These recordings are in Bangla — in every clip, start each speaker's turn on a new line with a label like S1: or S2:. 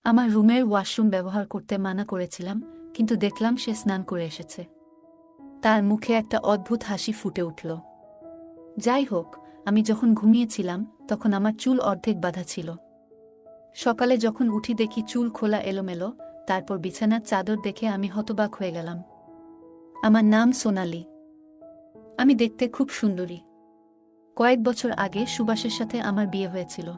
S1: আমার রুমের ওয়াশরুম ব্যবহার করতে মানা করেছিলাম, কিন্তু দেখলাম সে স্নান করে এসেছে। তার মুখে একটা অদ্ভুত হাসি ফুটে উঠল। যাই হোক, আমি যখন ঘুমিয়েছিলাম তখন আমার চুল অর্ধেক বাঁধা ছিল। সকালে যখন উঠি দেখি চুল খোলা এলোমেলো, তারপর বিছানার চাদর দেখে আমি হতবাক হয়ে গেলাম। আমার নাম সোনালি। আমি দেখতে খুব সুন্দরী। কয়েক বছর আগে সুভাষের সাথে আমার বিয়ে হয়েছিল।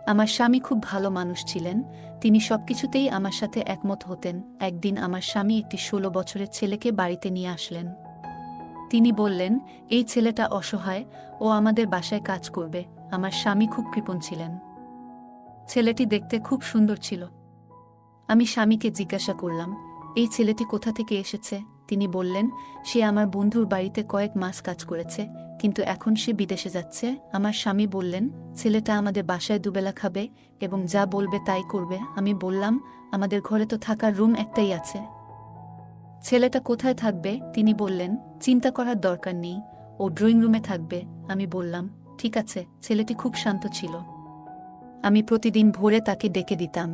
S1: আমার স্বামী খুব ভালো মানুষ ছিলেন, তিনি সবকিছুতেই আমার সাথে একমত হতেন। একদিন আমার স্বামী একটি ১৬ বছরের ছেলেকে বাড়িতে নিয়ে আসলেন। তিনি বললেন, এই ছেলেটা অসহায়, ও আমাদের বাসায় কাজ করবে। আমার স্বামী খুব কৃপণ ছিলেন। ছেলেটি দেখতে খুব সুন্দর ছিল। আমি স্বামীকে জিজ্ঞাসা করলাম, এই ছেলেটি কোথা থেকে এসেছে? তিনি বললেন, সে আমার বন্ধুর বাড়িতে কয়েক মাস কাজ করেছে, কিন্তু এখন সে বিদেশে যাচ্ছে। আমার স্বামী বললেন, ছেলেটা আমাদের বাসায় দুবেলা খাবে এবং যা বলবে তাই করবে। আমি বললাম, আমাদের ঘরে তো থাকার রুম একটাই আছে। ছেলেটা কোথায় থাকবে? তিনি বললেন, চিন্তা করার দরকার নেই, ও ড্রয়িং রুমে থাকবে। আমি বললাম, ঠিক আছে। ছেলেটি খুব শান্ত ছিল। আমি প্রতিদিন ভোরে তাকে ডেকে দিতাম।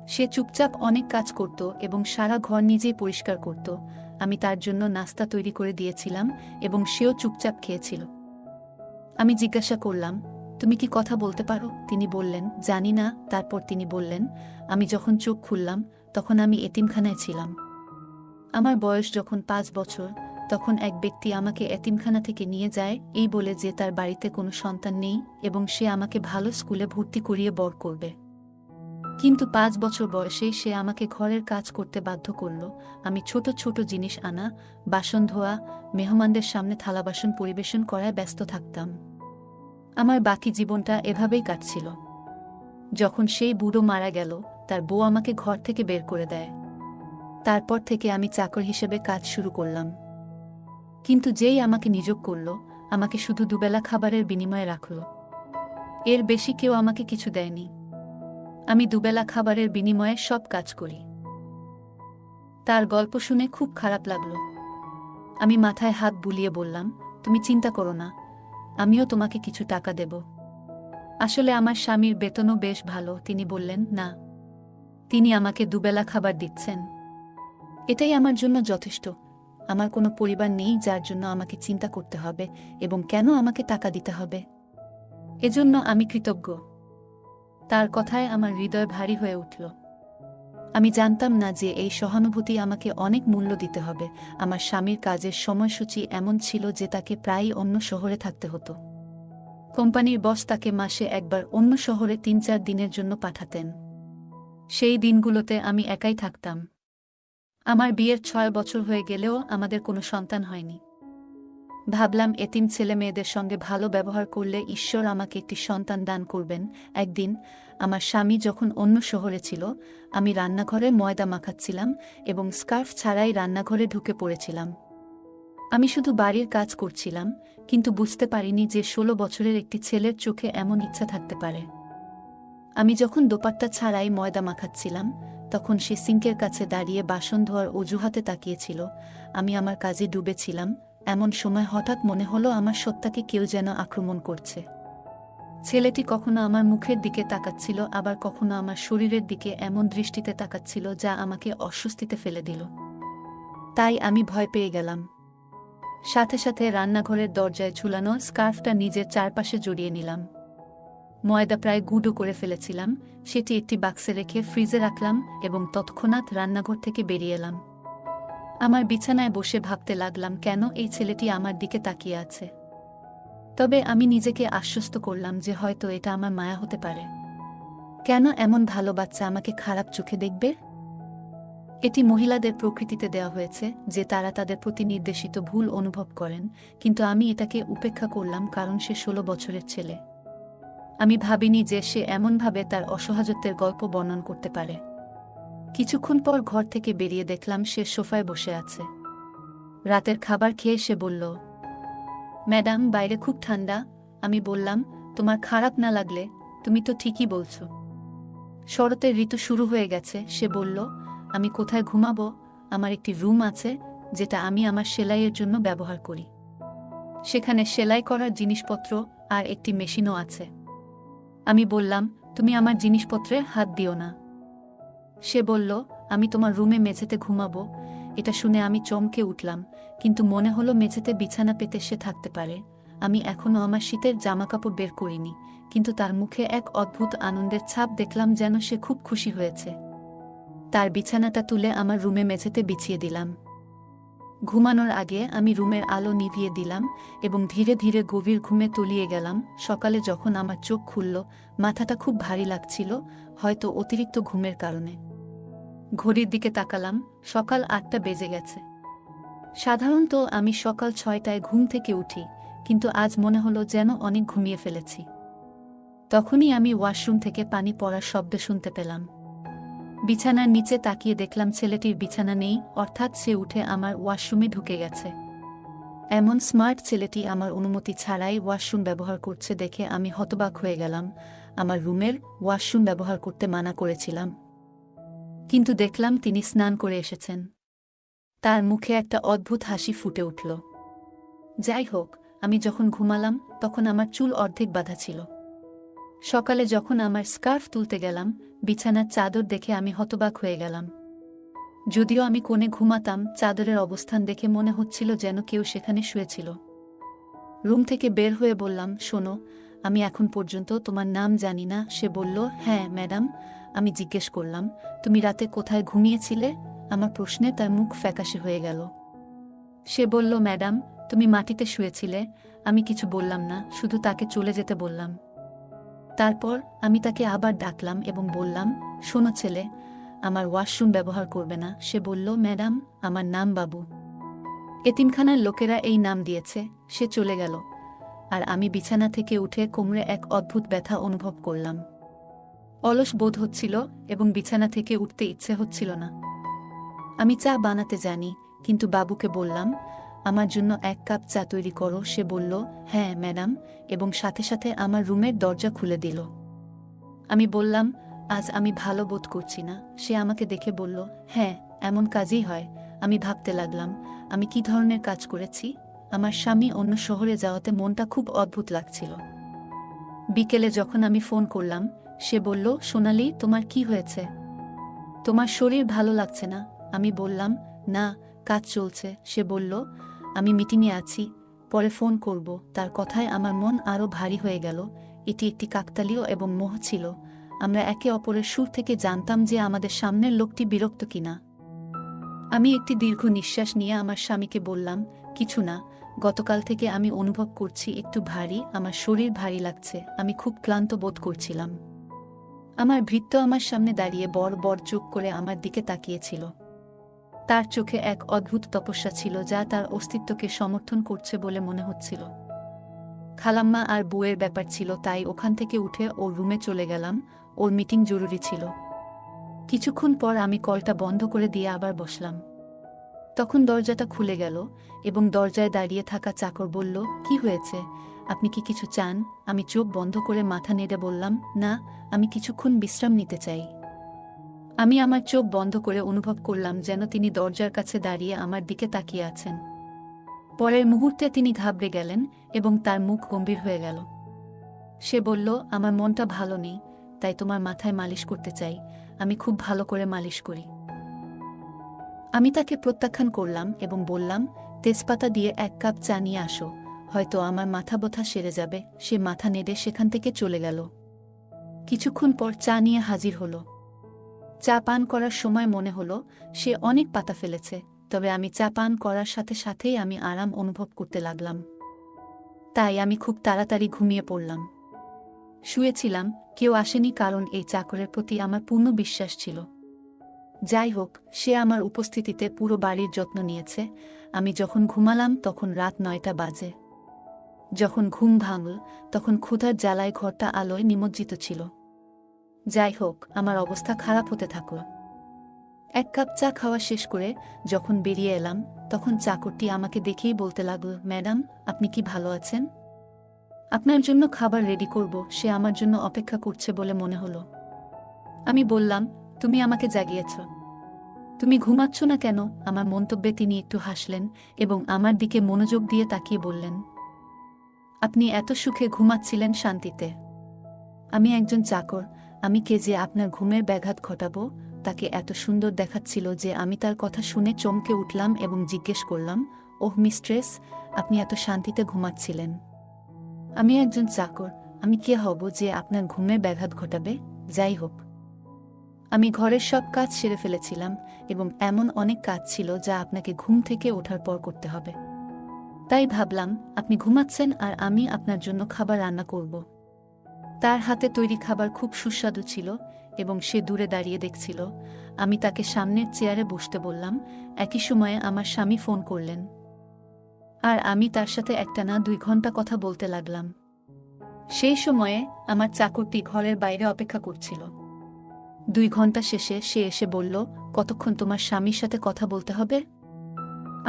S1: সে চুপচাপ অনেক কাজ করত এবং সারা ঘর নিজেই পরিষ্কার করত। আমি তার জন্য নাস্তা তৈরি করে দিয়েছিলাম এবং সেও চুপচাপ খেয়েছিল। আমি জিজ্ঞাসা করলাম, তুমি কি কথা বলতে পারো? তিনি বললেন, জানি না। তারপর তিনি বললেন, আমি যখন চোখ খুললাম তখন আমি এতিমখানায় ছিলাম। আমার বয়স যখন ৫ বছর, তখন এক ব্যক্তি আমাকে এতিমখানা থেকে নিয়ে যায় এই বলে যে তার বাড়িতে কোনো সন্তান নেই এবং সে আমাকে ভালো স্কুলে ভর্তি করিয়ে বড় করবে। কিন্তু ৫ বছর বয়সেই সে আমাকে ঘরের কাজ করতে বাধ্য করল। আমি ছোট ছোট জিনিস আনা, বাসন ধোয়া, মেহমানদের সামনে থালাবাসন পরিবেশন করায় ব্যস্ত থাকতাম। আমার বাকি জীবনটা এভাবেই কাটছিল। যখন সেই বুড়ো মারা গেল, তার বউ আমাকে ঘর থেকে বের করে দেয়। তারপর থেকে আমি চাকর হিসেবে কাজ শুরু করলাম। কিন্তু যেই আমাকে নিয়োগ করল, আমাকে শুধু দুবেলা খাবারের বিনিময়ে রাখল। এর বেশি কেউ আমাকে কিছু দেয়নি। আমি দুবেলা খাবারের বিনিময়ে সব কাজ করি। তার গল্প শুনে খুব খারাপ লাগল। আমি মাথায় হাত বুলিয়ে বললাম, তুমি চিন্তা করো না, আমিও তোমাকে কিছু টাকা দেব। আসলে আমার স্বামীর বেতনও বেশ ভালো। তিনি বললেন, না, তিনি আমাকে দুবেলা খাবার দিচ্ছেন। এটাই আমার জন্য যথেষ্ট। আমার কোনো পরিবার নেই যার জন্য আমাকে চিন্তা করতে হবে এবং কেন আমাকে টাকা দিতে হবে। এজন্য আমি কৃতজ্ঞ। তার কথায় আমার হৃদয় ভারী হয়ে উঠল। আমি জানতাম না যে এই সহানুভূতি আমাকে অনেক মূল্য দিতে হবে। আমার স্বামীর কাজের সময়সূচি এমন ছিল যে তাকে প্রায়ই অন্য শহরে থাকতে হতো। কোম্পানির বস তাকে মাসে একবার অন্য শহরে ৩-৪ দিনের জন্য পাঠাতেন। সেই দিনগুলোতে আমি একাই থাকতাম। আমার বিয়ের ৬ বছর হয়ে গেলেও আমাদের কোনো সন্তান হয়নি। ভাবলাম, এতিম ছেলে মেয়েদের সঙ্গে ভালো ব্যবহার করলে ঈশ্বর আমাকে একটি সন্তান দান করবেন। একদিন আমার স্বামী যখন অন্য শহরে ছিল, আমি রান্নাঘরে ময়দা মাখাচ্ছিলাম এবং স্কার্ফ ছাড়াই রান্নাঘরে ঢুকে পড়েছিলাম। আমি শুধু বাড়ির কাজ করছিলাম, কিন্তু বুঝতে পারিনি যে ১৬ বছরের একটি ছেলের চোখে এমন ইচ্ছা থাকতে পারে। আমি যখন দোপাট্টা ছাড়াই ময়দা মাখাচ্ছিলাম, তখন সে সিঙ্কের কাছে দাঁড়িয়ে বাসন ধোয়ার অজুহাতে তাকিয়েছিল। আমি আমার কাজে ডুবেছিলাম। এমন সময় হঠাৎ মনে হলো আমার সত্তাকে কেউ যেন আক্রমণ করছে। ছেলেটি কখনো আমার মুখের দিকে তাকাচ্ছিল, আবার কখনো আমার শরীরের দিকে এমন দৃষ্টিতে তাকাচ্ছিল যা আমাকে অস্বস্তিতে ফেলে দিল। তাই আমি ভয় পেয়ে গেলাম। সাথে সাথে রান্নাঘরের দরজায় ঝুলানো স্কার্ফটা নিজের চারপাশে জড়িয়ে নিলাম। ময়দা প্রায় গুঁড়ো করে ফেলেছিলাম, সেটি একটি বাক্সে রেখে ফ্রিজে রাখলাম এবং তৎক্ষণাৎ রান্নাঘর থেকে বেরিয়ে এলাম। আমার বিছানায় বসে ভাবতে লাগলাম, কেন এই ছেলেটি আমার দিকে তাকিয়ে আছে। তবে আমি নিজেকে আশ্বস্ত করলাম যে হয়তো এটা আমার মায়া হতে পারে। কেন এমন ভালো বাচ্চা আমাকে খারাপ চোখে দেখবে? এটি মহিলাদের প্রকৃতিতে দেওয়া হয়েছে যে তারা তাদের প্রতি নির্দেশিত ভুল অনুভব করেন, কিন্তু আমি এটাকে উপেক্ষা করলাম কারণ সে ১৬ বছরের ছেলে। আমি ভাবিনি যে সে এমনভাবে তার অসহায়ত্বের গল্প বর্ণন করতে পারে। কিছুক্ষণ পর ঘর থেকে বেরিয়ে দেখলাম সে সোফায় বসে আছে। রাতের খাবার খেয়ে সে বলল, ম্যাডাম, বাইরে খুব ঠান্ডা। আমি বললাম, তোমার খারাপ না লাগলে, তুমি তো ঠিকই বলছো। শরতের ঋতু শুরু হয়ে গেছে। সে বলল, আমি কোথায় ঘুমাবো? আমার একটি রুম আছে যেটা আমি আমার সেলাইয়ের জন্য ব্যবহার করি। সেখানে সেলাই করার জিনিসপত্র আর একটি মেশিনও আছে। আমি বললাম, তুমি আমার জিনিসপত্রে হাত দিও না। সে বলল, আমি তোমার রুমে মেঝেতে ঘুমাবো। এটা শুনে আমি চমকে উঠলাম, কিন্তু মনে হলো মেঝেতে বিছানা পেতে সে থাকতে পারে। আমি এখনও আমার শীতের জামাকাপড় বের করিনি, কিন্তু তার মুখে এক অদ্ভুত আনন্দের ছাপ দেখলাম, যেন সে খুব খুশি হয়েছে। তার বিছানাটা তুলে আমার রুমে মেঝেতে বিছিয়ে দিলাম। ঘুমানোর আগে আমি রুমের আলো নিভিয়ে দিলাম এবং ধীরে ধীরে গভীর ঘুমে তলিয়ে গেলাম। সকালে যখন আমার চোখ খুলল, মাথাটা খুব ভারী লাগছিল, হয়তো অতিরিক্ত ঘুমের কারণে। ঘড়ির দিকে তাকালাম, সকাল ৮টা বেজে গেছে। সাধারণত আমি সকাল ৬টায় ঘুম থেকে উঠি, কিন্তু আজ মনে হলো যেন অনেক ঘুমিয়ে ফেলেছি। তখনই আমি ওয়াশরুম থেকে পানি পড়ার শব্দ শুনতে পেলাম। বিছানার নিচে তাকিয়ে দেখলাম ছেলেটির বিছানা নেই, অর্থাৎ সে উঠে আমার ওয়াশরুমে ঢুকে গেছে। এমন স্মার্ট ছেলেটি আমার অনুমতি ছাড়াই ওয়াশরুম ব্যবহার করছে দেখে আমি হতবাক হয়ে গেলাম। আমার রুমের ওয়াশরুম ব্যবহার করতে মানা করেছিলাম, কিন্তু দেখলাম তিনি স্নান করে এসেছেন। তার মুখে একটা অদ্ভুত হাসি ফুটে উঠল। যাই হোক, আমি যখন ঘুমালাম তখন আমার চুল অর্ধেক বাঁধা ছিল। সকালে যখন আমার স্কার্ফ তুলতে গেলাম, বিছানার চাদর দেখে আমি হতবাক হয়ে গেলাম। যদিও আমি কোণে ঘুমাতাম, চাদরের অবস্থান দেখে মনে হচ্ছিল যেন কেউ সেখানে শুয়েছিল। রুম থেকে বের হয়ে বললাম, শোনো, আমি এখন পর্যন্ত তোমার নাম জানি না। সে বলল, হ্যাঁ ম্যাডাম। আমি জিজ্ঞেস করলাম, তুমি রাতে কোথায় ঘুমিয়েছিলে? আমার প্রশ্নে তার মুখ ফ্যাকাশে হয়ে গেল। সে বলল, ম্যাডাম, তুমি মাটিতে শুয়েছিলে। আমি কিছু বললাম না, শুধু তাকে চলে যেতে বললাম। তারপর আমি তাকে আবার ডাকলাম এবং বললাম, শোনো ছেলে, আমার ওয়াশরুম ব্যবহার করবে না। সে বলল, ম্যাডাম, আমার নাম বাবু। এতিমখানার লোকেরা এই নাম দিয়েছে। সে চলে গেল, আর আমি বিছানা থেকে উঠে কোমরে এক অদ্ভুত ব্যথা অনুভব করলাম। অলস বোধ হচ্ছিল এবং বিছানা থেকে উঠতে ইচ্ছে হচ্ছিল না। আমি চা বানাতে জানি, কিন্তু বাবুকে বললাম, আমার জন্য 1 কাপ চা তৈরি করো। সে বলল, হ্যাঁ ম্যাডাম, এবং সাথে সাথে আমার রুমের দরজা খুলে দিল। আমি বললাম, আজ আমি ভালো বোধ করছি না। সে আমাকে দেখে বলল, হ্যাঁ, এমন কাজই হয়। আমি ভাবতে লাগলাম, আমি কি ধরনের কাজ করেছি। আমার স্বামী অন্য শহরে যাওয়াতে মনটা খুব অদ্ভুত লাগছিল। বিকেলে যখন আমি ফোন করলাম, সে বলল, সোনালি, তোমার কি হয়েছে? তোমার শরীর ভালো লাগছে না? আমি বললাম, না, কাজ চলছে। সে বলল, আমি মিটিংয়ে আছি, পরে ফোন করব। তার কথায় আমার মন আরও ভারী হয়ে গেল। এটি একটি কাকতালীয় এবং মোহ ছিল। আমরা একে অপরের সুর থেকে জানতাম যে আমাদের সামনের লোকটি বিরক্ত কিনা। আমি একটি দীর্ঘ নিঃশ্বাস নিয়ে আমার স্বামীকে বললাম, কিছু না, গতকাল থেকে আমি অনুভব করছি একটু ভারী, আমার শরীর ভারী লাগছে, আমি খুব ক্লান্ত বোধ করছিলাম। আমার ভৃত্য আমার সামনে দাঁড়িয়ে বড় বড় চোখ করে আমার দিকে তাকিয়েছিল। তার চোখে এক অদ্ভুত তপস্যা ছিল যা তার অস্তিত্বকে সমর্থন করছে বলে মনে হচ্ছিল। খালাম্মা আর বউয়ের ব্যাপার ছিল, তাই ওখান থেকে উঠে ওর রুমে চলে গেলাম। ওর মিটিং জরুরি ছিল। কিছুক্ষণ পর আমি কলটা বন্ধ করে দিয়ে আবার বসলাম। তখন দরজাটা খুলে গেল এবং দরজায় দাঁড়িয়ে থাকা চাকর বলল, কি হয়েছে? আপনি কি কিছু চান? আমি চোখ বন্ধ করে মাথা নেড়ে বললাম, না, আমি কিছুক্ষণ বিশ্রাম নিতে চাই। আমি আমার চোখ বন্ধ করে অনুভব করলাম যেন তিনি দরজার কাছে দাঁড়িয়ে আমার দিকে তাকিয়ে আছেন। পরের মুহূর্তে তিনি ঘাবড়ে গেলেন এবং তার মুখ গম্ভীর হয়ে গেল। সে বলল, আমার মনটা ভালো নেই, তাই তোমার মাথায় মালিশ করতে চাই। আমি খুব ভালো করে মালিশ করি। আমি তাকে প্রত্যাখ্যান করলাম এবং বললাম, তেজপাতা দিয়ে 1 কাপ চা নিয়ে আসো, হয়তো আমার মাথা ব্যথা সেরে যাবে। সে মাথা নেড়ে সেখান থেকে চলে গেল। কিছুক্ষণ পর চা নিয়ে হাজির হলো। চা পান করার সময় মনে হলো সে অনেক পাতা ফেলেছে, তবে আমি চা পান করার সাথে সাথেই আমি আরাম অনুভব করতে লাগলাম। তাই আমি খুব তাড়াতাড়ি ঘুমিয়ে পড়লাম। শুয়েছিলাম, কেউ আসেনি, কারণ এই চাকরের প্রতি আমার পূর্ণ বিশ্বাস ছিল। যাই হোক, সে আমার উপস্থিতিতে পুরো বাড়ির যত্ন নিয়েছে। আমি যখন ঘুমালাম তখন রাত 9টা বাজে। যখন ঘুম ভাঙল তখন ক্ষুধার জ্বালায় ঘরটা আলোয় নিমজ্জিত ছিল। যাই হোক, আমার অবস্থা খারাপ হতে থাকল। 1 কাপ চা খাওয়া শেষ করে যখন বেরিয়ে এলাম, তখন চাকরটি আমাকে দেখেই বলতে লাগল, ম্যাডাম, আপনি কি ভালো আছেন? আপনার জন্য খাবার রেডি করব, সে আমার জন্য অপেক্ষা করছে বলে মনে হলো। আমি বললাম, তুমি আমাকে জাগিয়েছ, তুমি ঘুমাচ্ছ না কেন? আমার মন্তব্যে তিনি একটু হাসলেন এবং আমার দিকে মনোযোগ দিয়ে তাকিয়ে বললেন, আপনি এত সুখে ঘুমাচ্ছিলেন শান্তিতে। আমি একজন চাকর, আমি কে যে আপনার ঘুমের ব্যাঘাত ঘটাবো। তাকে এত সুন্দর দেখাচ্ছিল যে আমি তার কথা শুনে চমকে উঠলাম এবং জিজ্ঞেস করলাম, ওহ মিস্ট্রেস, আপনি এত শান্তিতে ঘুমাচ্ছিলেন? আমি একজন চাকর, আমি কে হব যে আপনার ঘুমে ব্যাঘাত ঘটাবে? যাই হোক, আমি ঘরের সব কাজ সেরে ফেলেছিলাম এবং এমন অনেক কাজ ছিল যা আপনাকে ঘুম থেকে ওঠার পর করতে হবে। তাই ভাবলাম আপনি ঘুমাচ্ছেন আর আমি আপনার জন্য খাবার রান্না করব। তার হাতে তৈরি খাবার খুব সুস্বাদু ছিল এবং সে দূরে দাঁড়িয়ে দেখছিল। আমি তাকে সামনের চেয়ারে বসতে বললাম। একই সময়ে আমার স্বামী ফোন করলেন আর আমি তার সাথে একটানা 2 ঘন্টা কথা বলতে লাগলাম। সেই সময়ে আমার চাকরটি ঘরের বাইরে অপেক্ষা করছিল। 2 ঘন্টা শেষে সে এসে বলল, কতক্ষণ তোমার স্বামীর সাথে কথা বলতে হবে?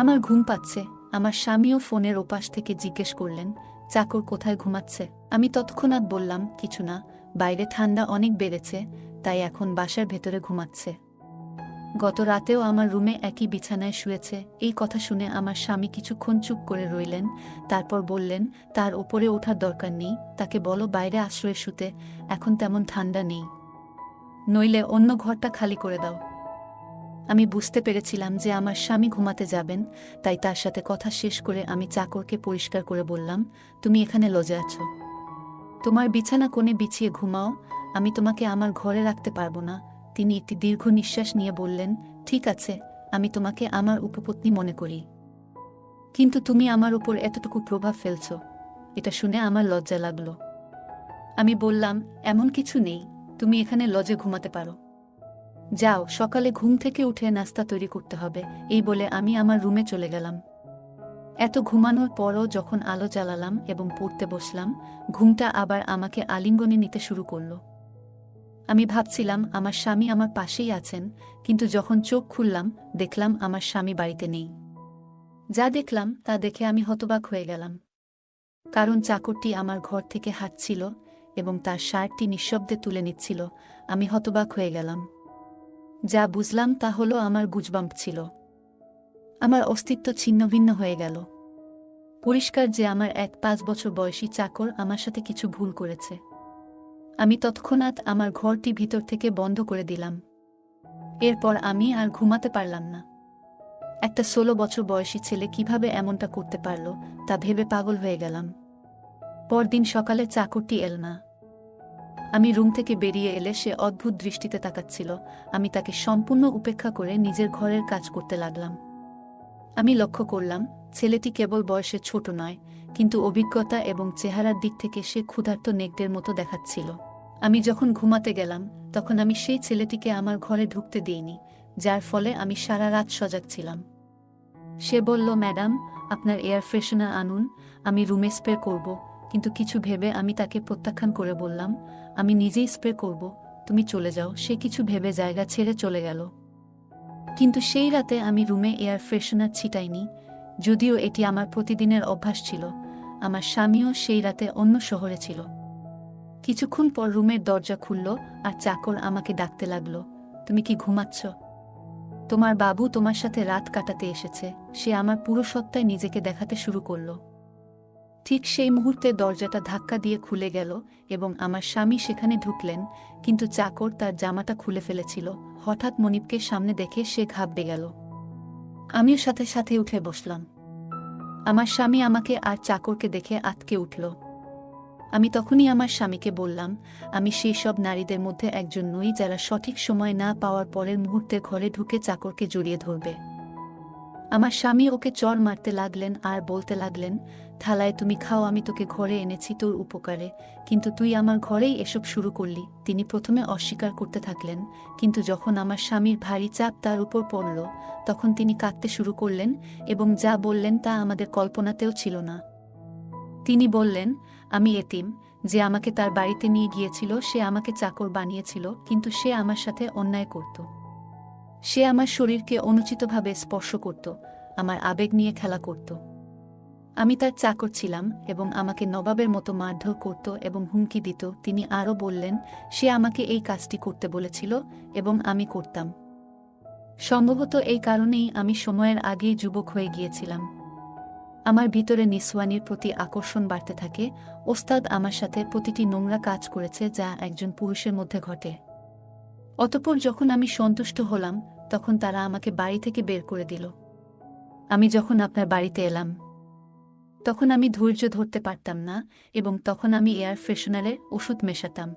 S1: আমার ঘুম পাচ্ছে। আমার স্বামীও ফোনের ওপাশ থেকে জিজ্ঞেস করলেন, চাকর কোথায় ঘুমাচ্ছে? আমি তৎক্ষণাৎ বললাম, কিছু না, বাইরে ঠান্ডা অনেক বেড়েছে, তাই এখন বাসার ভেতরে ঘুমাচ্ছে। গত রাতেও আমার রুমে একই বিছানায় শুয়েছে। এই কথা শুনে আমার স্বামী কিছুক্ষণ চুপ করে রইলেন, তারপর বললেন, তার ওপরে ওঠার দরকার নেই, তাকে বলো বাইরে আশ্রয়ে শুতে, এখন তেমন ঠান্ডা নেই, নইলে অন্য ঘরটা খালি করে দাও। আমি বুঝতে পেরেছিলাম যে আমার স্বামী ঘুমাতে যাবেন, তাই তার সাথে কথা শেষ করে আমি চাকরকে পরিষ্কার করে বললাম, তুমি এখানে লজে আছো, তোমার বিছানা কোণে বিছিয়ে ঘুমাও, আমি তোমাকে আমার ঘরে রাখতে পারবো না। তিনি একটি দীর্ঘ নিঃশ্বাস নিয়ে বললেন, ঠিক আছে, আমি তোমাকে আমার উপপত্নী মনে করি, কিন্তু তুমি আমার উপর এতটুকু প্রভাব ফেলছ। এটা শুনে আমার লজ্জা লাগলো। আমি বললাম, এমন কিছু নেই, তুমি এখানে লজে ঘুমাতে পারো। যাও, সকালে ঘুম থেকে উঠে নাস্তা তৈরি করতে হবে। এই বলে আমি আমার রুমে চলে গেলাম। এত ঘুমানোর পরও যখন আলো জ্বালালাম এবং পড়তে বসলাম, ঘুমটা আবার আমাকে আলিঙ্গনে নিতে শুরু করল। আমি ভাবছিলাম আমার স্বামী আমার পাশেই আছেন, কিন্তু যখন চোখ খুললাম দেখলাম আমার স্বামী বাড়িতে নেই। যা দেখলাম তা দেখে আমি হতবাক হয়ে গেলাম, কারণ চাকরটি আমার ঘর থেকে হাঁটছিল এবং তার শার্টটি নিঃশব্দে তুলে নিচ্ছিল। আমি হতবাক হয়ে গেলাম। যা বুঝলাম তা হলো আমার গুজবাম্প ছিল। আমার অস্তিত্ব ছিন্নভিন্ন হয়ে গেল। পরিষ্কার যে আমার 5 বছর বয়সী চাকর আমার সাথে কিছু ভুল করেছে। আমি তৎক্ষণাৎ আমার ঘরটি ভিতর থেকে বন্ধ করে দিলাম। এরপর আমি আর ঘুমাতে পারলাম না। একটা 16 বছর বয়সী ছেলে কিভাবে এমনটা করতে পারল তা ভেবে পাগল হয়ে গেলাম। পরদিন সকালে চাকরটি এল না। আমি রুম থেকে বেরিয়ে এলে সে অদ্ভুত দৃষ্টিতে তাকাচ্ছিল। আমি তাকে সম্পূর্ণ উপেক্ষা করে নিজের ঘরের কাজ করতে লাগলাম। আমি লক্ষ্য করলাম ছেলেটি কেবল বয়সে ছোট নয়, কিন্তু অভিজ্ঞতা এবং চেহারার দিক থেকে সে ক্ষুধার্ত নেকড়ের মতো দেখাচ্ছিল। আমি যখন ঘুমাতে গেলাম তখন আমি সেই ছেলেটিকে আমার ঘরে ঢুকতে দিইনি, যার ফলে আমি সারা রাত সজাগ ছিলাম। সে বলল, ম্যাডাম, আপনার এয়ার ফ্রেশনার আনুন, আমি রুমে স্প্রে করব। কিন্তু কিছু ভেবে আমি তাকে প্রত্যাখ্যান করে বললাম, আমি নিজেই স্প্রে করব, তুমি চলে যাও। সে কিছু ভেবে জায়গা ছেড়ে চলে গেল। কিন্তু সেই রাতে আমি রুমে এয়ার ফ্রেশনার ছিটাইনি, যদিও এটি আমার প্রতিদিনের অভ্যাস ছিল। আমার স্বামীও সেই রাতে অন্য শহরে ছিল। কিছুক্ষণ পর রুমের দরজা খুলল আর চাকর আমাকে ডাকতে লাগল, তুমি কি ঘুমাচ্ছ? তোমার বাবু তোমার সাথে রাত কাটাতে এসেছে। সে আমার পুরো সত্তায় নিজেকে দেখাতে শুরু করল। ঠিক সেই মুহূর্তে দরজাটা ধাক্কা দিয়ে খুলে গেল এবং আমার স্বামী সেখানে ঢুকলেন, কিন্তু চাকর তার জামাটা খুলে ফেলেছিল। হঠাৎ মনিবকে সামনে দেখে সে ঘাবড়ে গেল। আমিও সাথে সাথে উঠে বসলাম। আমার স্বামী আমাকে আর চাকরকে দেখে আঁতকে উঠল। আমি তখনই আমার স্বামীকে বললাম, আমি সেই সব নারীদের মধ্যে একজন নই যারা সঠিক সময় না পাওয়ার পরের মুহূর্তে ঘরে ঢুকে চাকরকে জড়িয়ে ধরবে। আমার স্বামী ওকে চড় মারতে লাগলেন আর বলতে লাগলেন, থালায় তুমি খাও, আমি তোকে ঘরে এনেছি তোর উপকারে, কিন্তু তুই আমার ঘরেই এসব শুরু করলি। তিনি প্রথমে অস্বীকার করতে থাকলেন, কিন্তু যখন আমার স্বামীর ভারী চাপ তার উপর পড়ল তখন তিনি কাঁদতে শুরু করলেন এবং যা বললেন তা আমাদের কল্পনাতেও ছিল না। তিনি বললেন, আমি এতিম, যে আমাকে তার বাড়িতে নিয়ে গিয়েছিল সে আমাকে চাকর বানিয়েছিল, কিন্তু সে আমার সাথে অন্যায় করত। সে আমার শরীরকে অনুচিতভাবে স্পর্শ করত, আমার আবেগ নিয়ে খেলা করত। আমি তার চাকর ছিলাম এবং আমাকে নবাবের মতো মারধর করত এবং হুমকি দিত। তিনি আরও বললেন, সে আমাকে এই কাজটি করতে বলেছিল এবং আমি করতাম। সম্ভবত এই কারণেই আমি সময়ের আগেই যুবক হয়ে গিয়েছিলাম। আমার ভিতরে নিসওয়ানির প্রতি আকর্ষণ বাড়তে থাকে। ওস্তাদ আমার সাথে প্রতিটি নোংরা কাজ করেছে যা একজন পুরুষের মধ্যে ঘটে। অতঃপর যখন আমি সন্তুষ্ট হলাম, তখন তারা আমাকে বাড়ি থেকে বের করে দিল। আমি যখন আপনার বাড়িতে এলাম, তখন আমি ধৈর্য ধরতে পারতাম না এবং তখন আমি এয়ার ফ্রেশনারের ওষুধ মেশাতাম।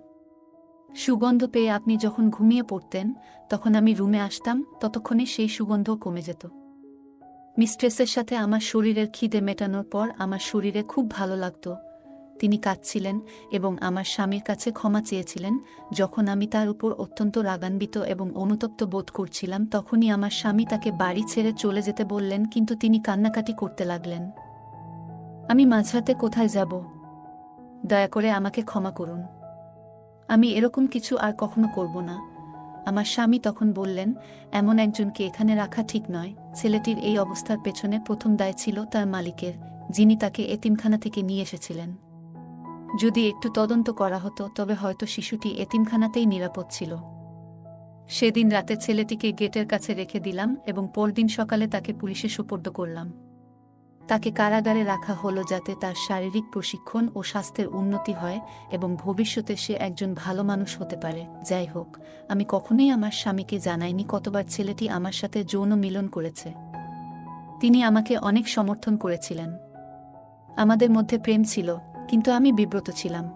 S1: সুগন্ধ পেয়ে আপনি যখন ঘুমিয়ে পড়তেন, তখন আমি রুমে আসতাম, ততক্ষণে সেই সুগন্ধ কমে যেত। মিস্ট্রেসের সাথে আমার শরীরের খিদে মেটানোর পর আমার শরীরে খুব ভালো লাগত। তিনি কাঁদছিলেন এবং আমার স্বামীর কাছে ক্ষমা চেয়েছিলেন। যখন আমি তার উপর অত্যন্ত রাগান্বিত এবং অনুতপ্ত বোধ করছিলাম, তখনই আমার স্বামী তাকে বাড়ি ছেড়ে চলে যেতে বললেন, কিন্তু তিনি কান্নাকাটি করতে লাগলেন। আমি মাঝরাতে কোথায় যাব? দয়া করে আমাকে ক্ষমা করুন। আমি এরকম কিছু আর কখনো করব না। আমার স্বামী তখন বললেন, এমন একজনকে এখানে রাখা ঠিক নয়। ছেলেটির এই অবস্থার পেছনে প্রথম দায় ছিল তার মালিকের, যিনি তাকে এতিমখানা থেকে নিয়ে এসেছিলেন। যদি একটু তদন্ত করা হতো, তবে হয়তো শিশুটি এতিমখানাতেই নিরাপদ ছিল। সেদিন রাতে ছেলেটিকে গেটের কাছে রেখে দিলাম এবং পরদিন সকালে তাকে পুলিশে সোপর্দ করলাম। তাকে কারাগারে রাখা হলো যাতে তার শারীরিক প্রশিক্ষণ ও স্বাস্থ্যের উন্নতি হয় এবং ভবিষ্যতে সে একজন ভালো মানুষ হতে পারে। যাই হোক, আমি কখনোই আমার স্বামীকে জানাইনি কতবার ছেলেটি আমার সাথে যৌন মিলন করেছে। তিনি আমাকে অনেক সমর্থন করেছিলেন। আমাদের মধ্যে প্রেম ছিল, কিন্তু আমি বিব্রত ছিলাম।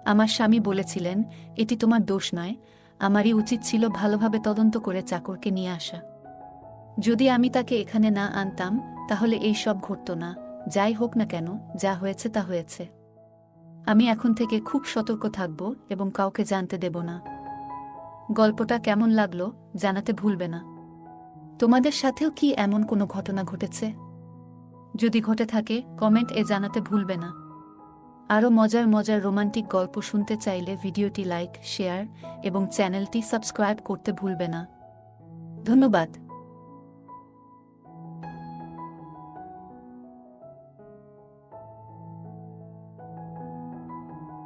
S1: আমার স্বামী বলেছিলেন, এটি তোমার দোষ নয়, আমারই উচিত ছিল ভালোভাবে তদন্ত করে চাকরকে নিয়ে আসা। যদি আমি তাকে এখানে না আনতাম, তাহলে এই সব ঘটত না। যাই হোক না কেন, যা হয়েছে তা হয়েছে। আমি এখন থেকে খুব সতর্ক থাকব এবং কাউকে জানতে দেব না। গল্পটা কেমন লাগলো জানাতে ভুলবে না। তোমাদের সাথেও কি এমন কোনো ঘটনা ঘটেছে? যদি ঘটে থাকে, কমেন্ট জানাতে ভুলবে না। আরও মজার মজার রোমান্টিক গল্প শুনতে চাইলে ভিডিওটি লাইক, শেয়ার এবং চ্যানেলটি সাবস্ক্রাইব করতে ভুলবে না। ধন্যবাদ।